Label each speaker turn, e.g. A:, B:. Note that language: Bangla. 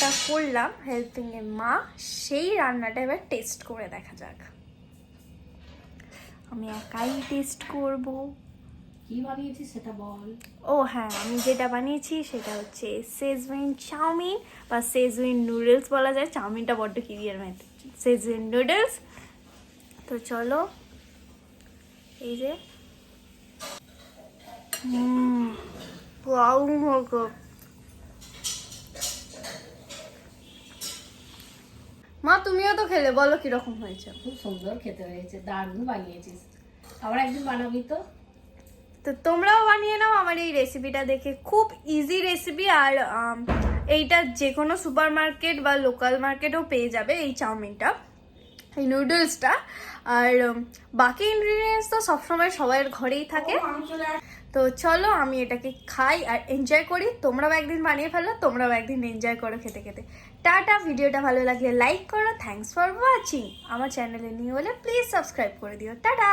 A: রান্নাটা করলাম হেল্পিং এ মা, সেই রান্নাটা এবার টেস্ট করে দেখা যাক। আমি একাই টেস্ট করব।
B: কি বানিয়েছিস সেটা বল।
A: ও হ্যাঁ, আমি যেটা বানিয়েছি সেটা হচ্ছে সেজওয়ান চাউমিন বা সেজওয়ান নুডলস বলা যায়। চাউমিনটা বড্ড ক্লিয়ার ম্যাথ। সেজওয়ান নুডলস। তো চলো, এই যে দারুণ হয়েছে। মা তুমিও তো খেলে, বলো কিরকম হয়েছে।
B: খুব সুন্দর খেতে হয়েছে, দারুণ বানিয়েছিস। আবার একদিন বানাবি তো।
A: তো তোমরাও বানিয়ে নাও আমার এই রেসিপিটা দেখে। খুব ইজি রেসিপি, আর এইটা যে কোনো সুপার মার্কেট বা লোকাল মার্কেটেও পেয়ে যাবে এই চাউমিনটা, এই নুডলসটা। আর বাকি ইনগ্রিডিয়েন্টস তো সবসময় সবার ঘরেই থাকে। তো চলো আমি এটাকে খাই আর এনজয় করি। তোমরাও একদিন বানিয়ে ফেলো, তোমরাও একদিন এনজয় করো খেতে খেতে। টাটা। ভিডিওটা ভালো লাগলে লাইক করো। Thanks for watching. আমার চ্যানেলে নিয়ে হলে প্লিজ সাবস্ক্রাইব করে দিও। টাটা।